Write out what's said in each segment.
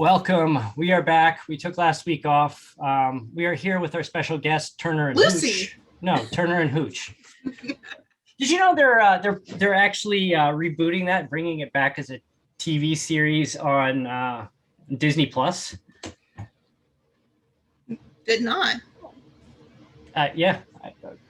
Welcome. We are back. We took last week off. We are here with our special guest, Turner and Lucy. Hooch. No, Turner and Hooch. Did you know they're actually rebooting that, bringing it back as a TV series on Disney Plus? Did not. Yeah,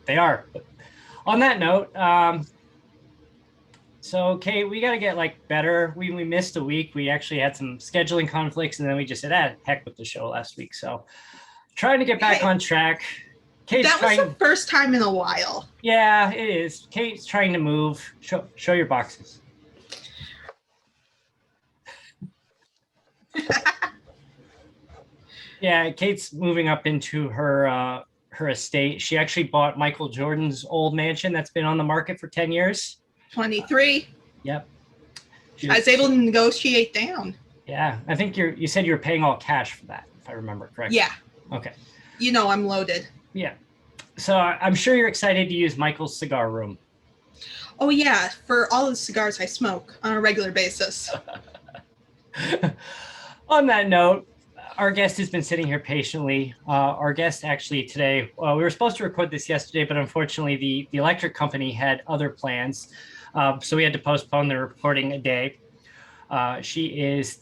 they are. But on that note, so Kate, we got to get better. We missed a week. We actually had some scheduling conflicts, and then we just said, heck with the show last week. So trying to get back on track. That was the first time in a while. Yeah, it is. Kate's trying to move. Show your boxes. Yeah, Kate's moving up into her estate. She actually bought Michael Jordan's old mansion that's been on the market for 10 years. 23. Yep. I was able to negotiate down. Yeah, I think you said you were paying all cash for that, if I remember correctly. Yeah. Okay. You know I'm loaded. Yeah. So I'm sure you're excited to use Michael's cigar room. Oh, yeah. For all the cigars I smoke on a regular basis. On that note, our guest has been sitting here patiently. Our guest actually today, we were supposed to record this yesterday, but unfortunately the electric company had other plans. So we had to postpone the recording a day. She is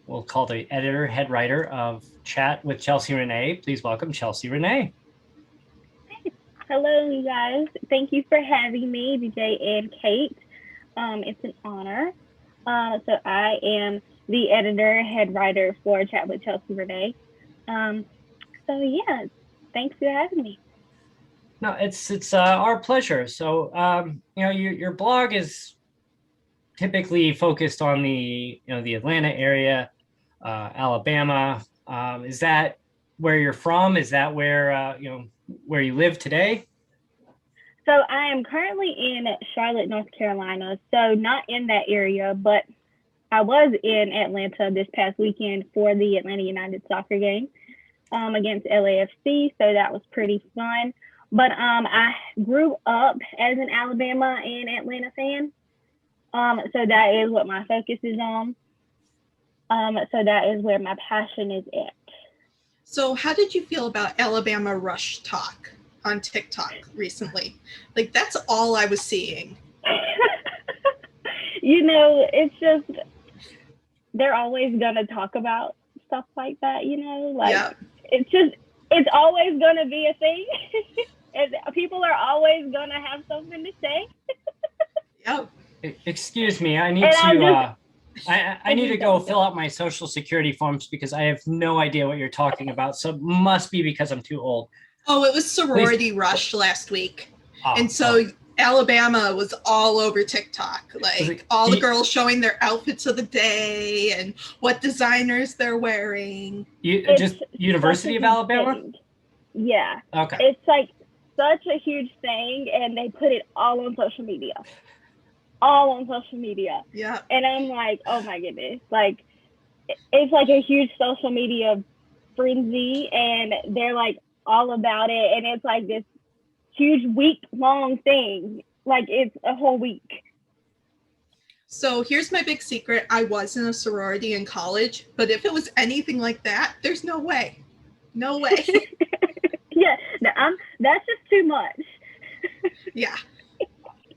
we'll call the editor, head writer of Chat with Chelsea Renee. Please welcome Chelsea Renee. Hello, you guys. Thank you for having me, DJ and Kate. It's an honor. So I am the editor, head writer for Chat with Chelsea Renee. So yeah, thanks for having me. No, it's our pleasure. So your blog is typically focused on the Atlanta area, Alabama. Is that where you're from? Is that where where you live today? So I am currently in Charlotte, North Carolina. So not in that area, but I was in Atlanta this past weekend for the Atlanta United soccer game against LAFC. So that was pretty fun. But I grew up as an Alabama and Atlanta fan. So that is what my focus is on. So that is where my passion is at. So how did you feel about Alabama Rush talk on TikTok recently? That's all I was seeing. It's just, they're always going to talk about stuff like that, Yeah. It's always going to be a thing. People are always going to have something to say. Yep. Excuse me, I need I need to go fill out my social security forms because I have no idea what you're talking about. So it must be because I'm too old. Oh, it was sorority rush last week. And so Alabama was all over TikTok, all the girls showing their outfits of the day and what designers they're wearing. Just University of Alabama? Thing. Yeah. Okay. It's such a huge thing, and they put it all on social media. All on social media. Yeah. And I'm like, oh my goodness. It's a huge social media frenzy, and they're all about it. And it's this huge week-long thing. It's a whole week. So here's my big secret. I was in a sorority in college, but if it was anything like that, there's no way. No way. Yeah, that's just too much. Yeah.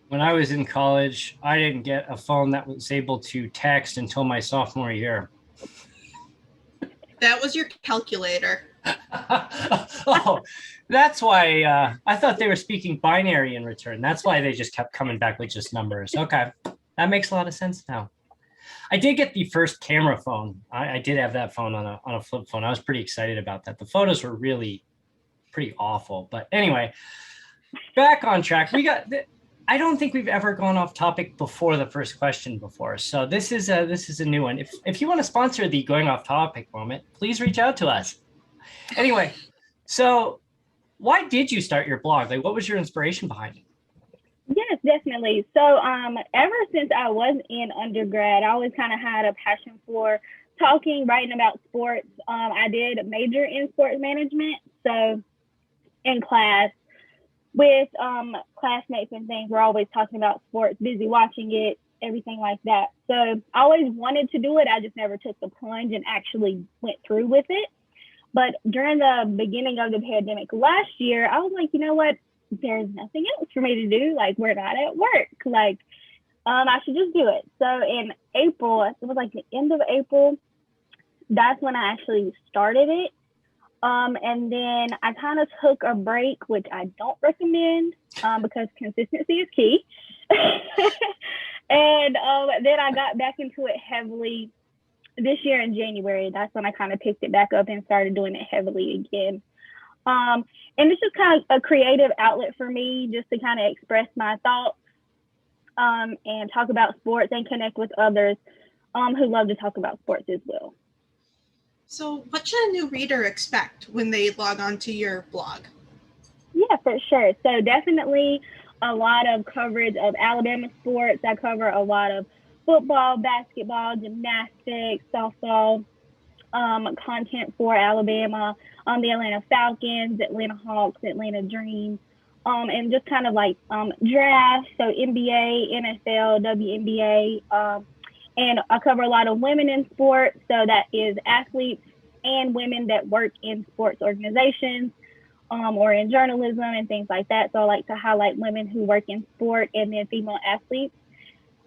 When I was in college, I didn't get a phone that was able to text until my sophomore year. That was your calculator. Oh, that's why I thought they were speaking binary in return. That's why they just kept coming back with just numbers. Okay, that makes a lot of sense now. I did get the first camera phone. I did have that phone on a flip phone. I was pretty excited about that. The photos were really pretty awful. But anyway, back on track. I don't think we've ever gone off topic before the first question before. So this is a new one. If you want to sponsor the going off topic moment, please reach out to us. Anyway, so why did you start your blog? What was your inspiration behind it? Yes, definitely. So ever since I was in undergrad, I always kind of had a passion for talking, writing about sports. I did major in sports management. So in class, with classmates and things, we're always talking about sports, busy watching it, everything like that. So I always wanted to do it. I just never took the plunge and actually went through with it. But during the beginning of the pandemic last year, I was like, you know what? There's nothing else for me to do. Like, we're not at work. Like, I should just do it. So in April, it was like the end of April, that's when I actually started it. And then I kind of took a break, which I don't recommend because consistency is key. And then I got back into it heavily this year in January. That's when I kind of picked it back up and started doing it heavily again. And it's just kind of a creative outlet for me just to kind of express my thoughts and talk about sports and connect with others who love to talk about sports as well. So what should a new reader expect when they log on to your blog? Yeah, for sure. So definitely a lot of coverage of Alabama sports. I cover a lot of football, basketball, gymnastics, softball, content for Alabama, the Atlanta Falcons, Atlanta Hawks, Atlanta Dream, and just kind of like draft, so NBA, NFL, WNBA, and I cover a lot of women in sports, so that is athletes and women that work in sports organizations or in journalism and things like that. So I like to highlight women who work in sport and then female athletes.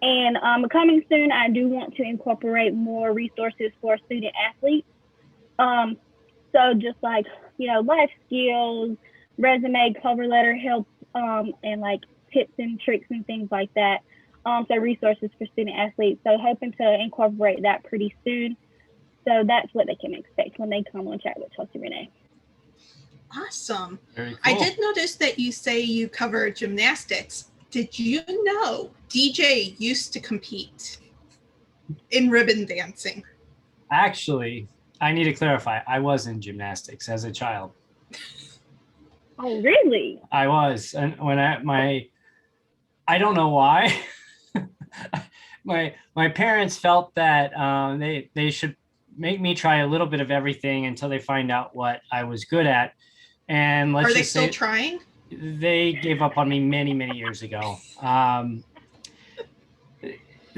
And coming soon, I do want to incorporate more resources for student athletes. So just like, you know, life skills, resume, cover letter help, and like tips and tricks and things like that. So resources for student athletes. So hoping to incorporate that pretty soon. So that's what they can expect when they come on Chat with Chelsea Renee. Awesome. Very cool. I did notice that you say you cover gymnastics. Did you know DJ used to compete in ribbon dancing? Actually, I need to clarify. I was in gymnastics as a child. Oh, really? I was. And when I don't know why. my parents felt that they should make me try a little bit of everything until they find out what I was good at. And let's Are they just still say trying? they gave up on me many, many years ago.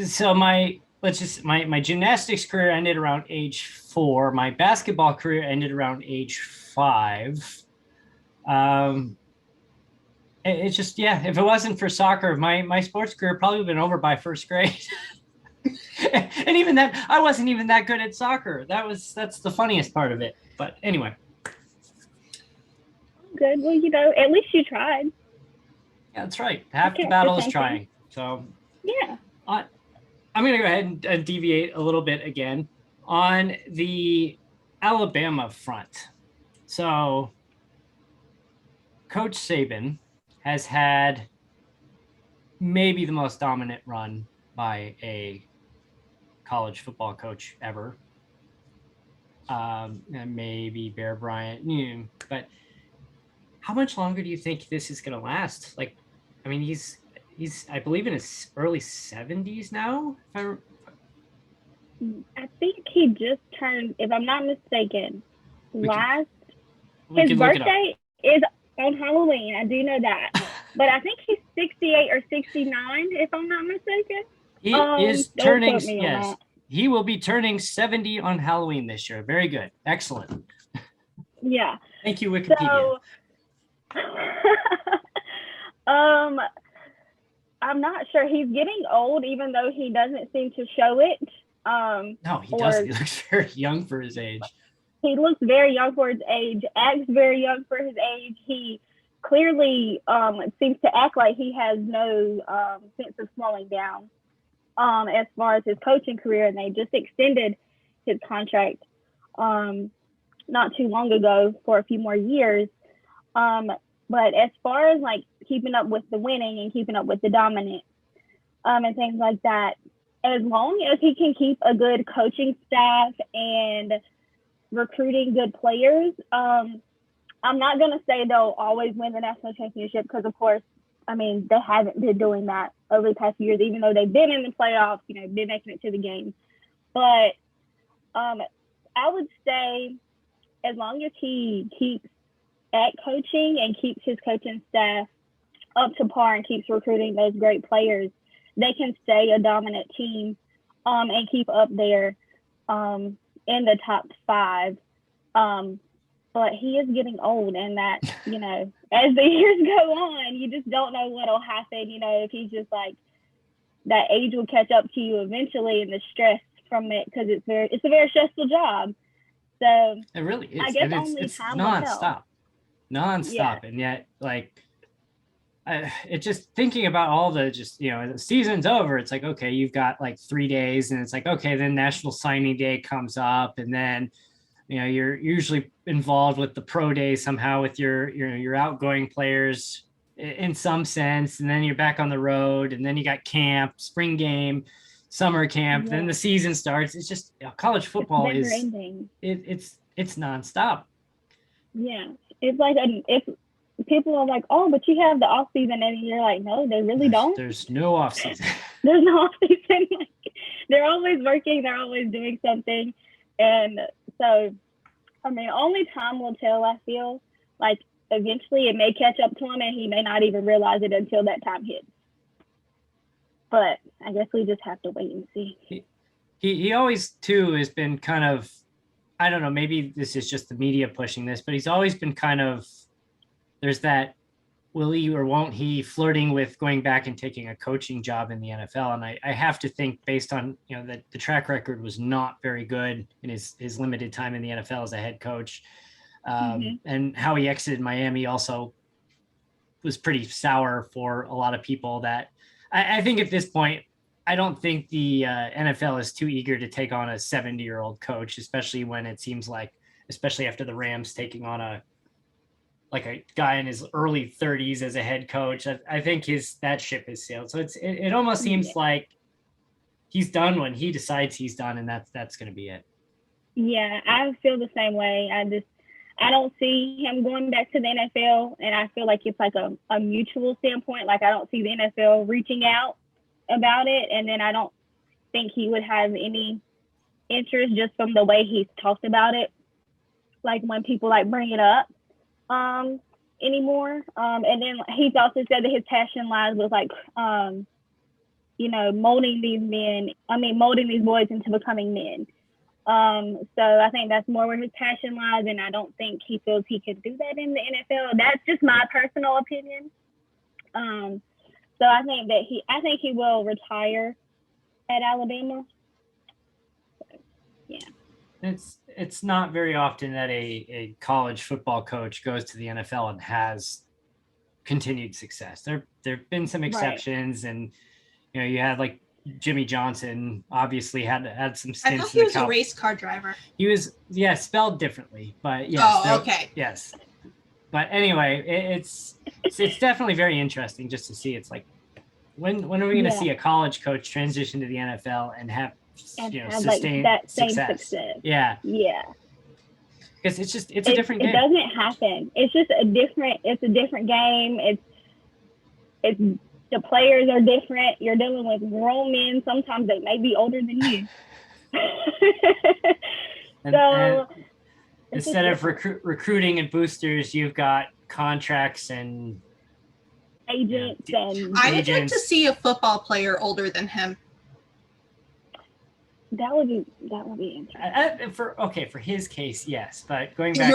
So my gymnastics career ended around age 4. My basketball career ended around age 5. It's just, yeah, if it wasn't for soccer, my sports career probably would have been over by first grade. And even then, I wasn't even that good at soccer. That's the funniest part of it. But anyway. Good. Well, you know, at least you tried. Yeah, that's right. Half the battle is trying. So yeah. I'm going to go ahead and deviate a little bit again on the Alabama front. So Coach Saban has had maybe the most dominant run by a college football coach ever. And maybe Bear Bryant, but how much longer do you think this is going to last? Like, I mean, he's I believe in his early 70s now. I think he just turned, if I'm not mistaken, his birthday is on Halloween. I do know that. But I think he's 68 or 69, if I'm not mistaken. He is turning, yes. He will be turning 70 on Halloween this year. Very good. Excellent. Yeah. Thank you, Wikipedia. So, I'm not sure. He's getting old, even though he doesn't seem to show it. No, he doesn't. He looks very young for his age. He looks very young for his age, acts very young for his age. He clearly seems to act like he has no sense of slowing down as far as his coaching career. And they just extended his contract not too long ago for a few more years. But as far as like keeping up with the winning and keeping up with the dominance and things like that, as long as he can keep a good coaching staff and recruiting good players, I'm not going to say they'll always win the national championship because, of course, I mean, they haven't been doing that over the past few years, even though they've been in the playoffs, you know, been making it to the game. But I would say as long as he keeps at coaching and keeps his coaching staff up to par and keeps recruiting those great players, they can stay a dominant team and keep up there in the top 5. But he is getting old, and that, you know, as the years go on, you just don't know what'll happen. You know, if he's just like, that age will catch up to you eventually, and the stress from it, because it's a very stressful job. So it really is. I guess it's time nonstop, Yeah. and yet like it just thinking about all the just, you know, the season's over. It's like, okay, you've got like 3 days, and it's like, okay, then National Signing Day comes up, and then, you know, you're usually involved with the pro day somehow with your outgoing players in some sense, and then you're back on the road, and then you got camp, spring game, summer camp, then the season starts. It's just, you know, college football is it's nonstop. Yeah, it's like if people are like, oh, but you have the off season, and you're like, no, they really don't. There's no off season. There's no off season. Like, they're always working. They're always doing something, and so, I mean, only time will tell. I feel like eventually it may catch up to him, and he may not even realize it until that time hits. But I guess we just have to wait and see. He always too has been kind of, I don't know, maybe this is just the media pushing this, but he's always been kind of, there's that will he or won't he flirting with going back and taking a coaching job in the NFL. And I have to think, based on, you know, that the track record was not very good in his limited time in the NFL as a head coach. And how he exited Miami also was pretty sour for a lot of people. That I think at this point, I don't think the NFL is too eager to take on a 70-year-old coach, especially when it seems like, especially after the Rams taking on a guy in his early 30s as a head coach. I think that ship has sailed. So it almost seems like he's done when he decides he's done, and that's going to be it. Yeah, I feel the same way. I don't see him going back to the NFL, and I feel like it's like a mutual standpoint. Like, I don't see the NFL reaching out about it, and then I don't think he would have any interest just from the way he's talked about it, like when people like bring it up anymore. And then he's also said that his passion lies with like you know, molding these boys into becoming men. So I think that's more where his passion lies, and I don't think he feels he could do that in the NFL. That's just my personal opinion. So I think he will retire at Alabama. So, yeah. It's not very often that a college football coach goes to the NFL and has continued success. There've been some exceptions, right. And you know, you had like Jimmy Johnson obviously had some stints. I thought he was a race car driver. He was, spelled differently, but yes. Oh, okay. Yes. But anyway, it's definitely very interesting just to see. It's like, when are we going to see a college coach transition to the NFL and have sustained that same success? Yeah. Yeah. Because it's a different game. It doesn't happen. It's just a different game. It's the players are different. You're dealing with grown men. Sometimes they may be older than you. and instead of recruiting and boosters, you've got contracts and agents. I would like to see a football player older than him. That would be interesting. For his case, yes. But going back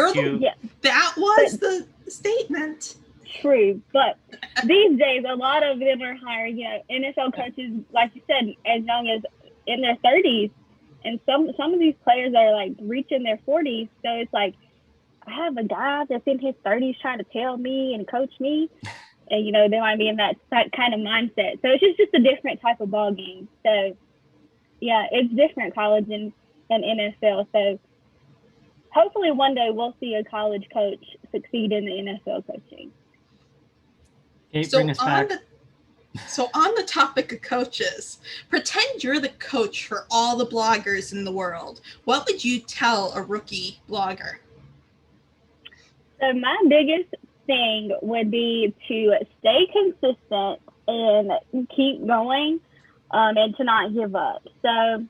that was the statement. True, but these days a lot of them are hiring, NFL coaches, like you said, as young as in their 30s, and some of these players are like reaching their 40s. So it's like, I have a guy that's in his 30s trying to tell me and coach me, and they might be in that kind of mindset. So it's just a different type of ball game. So yeah, it's different, college and NFL. So hopefully one day we'll see a college coach succeed in the NFL coaching. So on the topic of coaches, pretend you're the coach for all the bloggers in the world. What would you tell a rookie blogger? So my biggest thing would be to stay consistent and keep going, and to not give up. So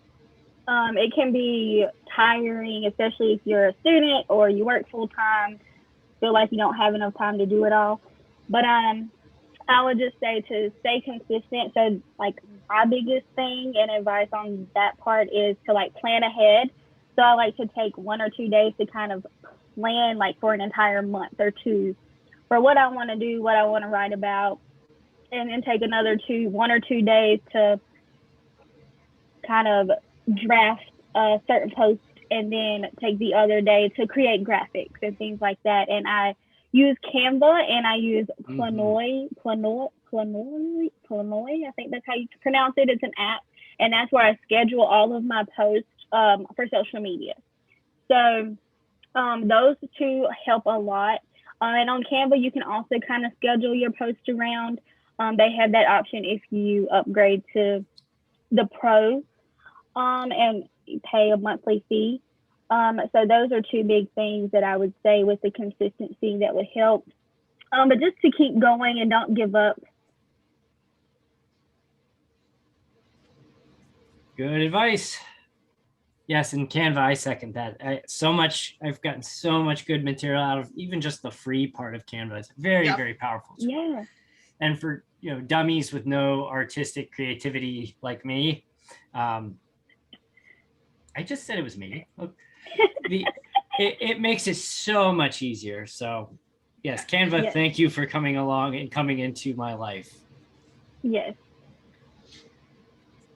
it can be tiring, especially if you're a student or you work full time, feel like you don't have enough time to do it all. But I would just say to stay consistent. So like my biggest thing and advice on that part is to like plan ahead. So I like to take 1 or 2 days to kind of plan like for an entire month or two for what I want to do, what I want to write about, and then take another 1 or 2 days to kind of draft a certain post, and then take the other day to create graphics and things like that. And I use Canva and I use Planoy. I think that's how you pronounce it. It's an app, and that's where I schedule all of my posts for social media. So those two help a lot. And on Canva, you can also kind of schedule your posts around. They have that option if you upgrade to the Pro and pay a monthly fee. So those are two big things that I would say with the consistency that would help. But just to keep going and don't give up. Good advice. Yes, and Canva, I second that. I've gotten so much good material out of even just the free part of Canva. It's very, very powerful. Yeah. And for dummies with no artistic creativity like me, I just said it was me. It makes it so much easier. So yes, Canva, Thank you for coming along and coming into my life. Yes.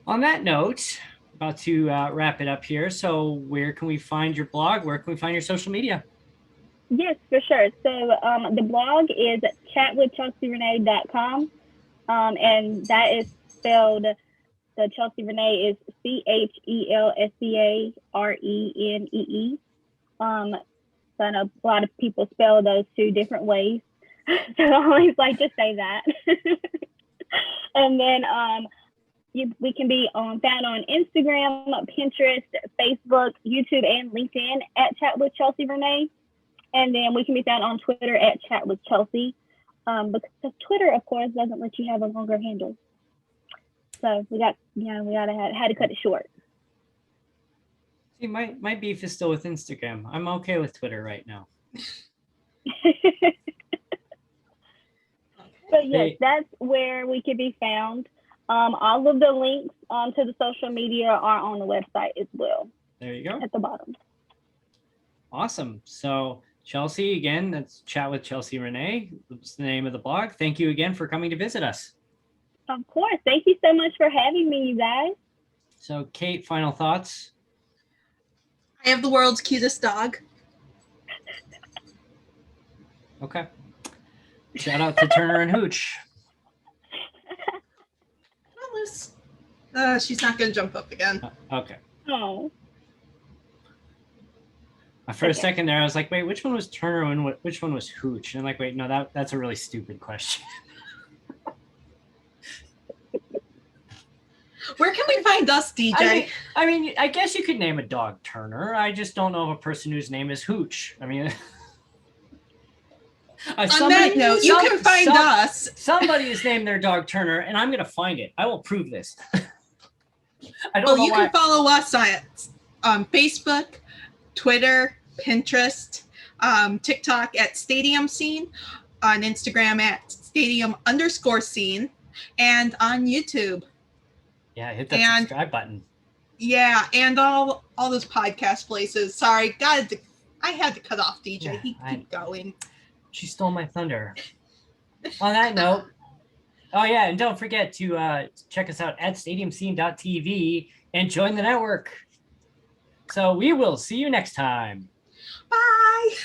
On that note, about to wrap it up here. So where can we find your blog? Where can we find your social media? Yes, for sure. So the blog is chatwithchelsearenee.com. And that is spelled, the Chelsea Renee is CHELSEARENEE. So I know a lot of people spell those two different ways. So I always like to say that. And then we can be found on Instagram, Pinterest, Facebook, YouTube, and LinkedIn at Chat with Chelsea Renee. And then we can be found on Twitter at Chat with Chelsea. Because Twitter, of course, doesn't let you have a longer handle. So we had to cut it short. See, my beef is still with Instagram. I'm okay with Twitter right now. But yes, that's where we can be found. All of the links to the social media are on the website as well. There you go. At the bottom. Awesome. So Chelsea, again, that's Chat with Chelsea Renee. That's the name of the blog. Thank you again for coming to visit us. Of course. Thank you so much for having me, you guys. So Kate, final thoughts? I have the world's cutest dog. Okay. Shout out to Turner and Hooch. She's not going to jump up again. Okay. Oh. For a second there, I was like, wait, which one was Turner and which one was Hooch? And I'm like, wait, no, that's a really stupid question. Where can we find us, DJ? I mean, I guess you could name a dog Turner. I just don't know of a person whose name is Hooch. I mean, on that note, you can find us. Somebody has named their dog Turner, and I'm going to find it. I will prove this. I don't know you can follow us on Facebook, Twitter, Pinterest, TikTok at Stadium Scene, on Instagram at Stadium_Scene, and on YouTube. Yeah, hit that subscribe button. Yeah, and all those podcast places. Sorry, I had to cut off DJ. Yeah, he keep going. She stole my thunder. On that note, oh yeah, and don't forget to check us out at stadiumscene.tv and join the network. So we will see you next time. Bye.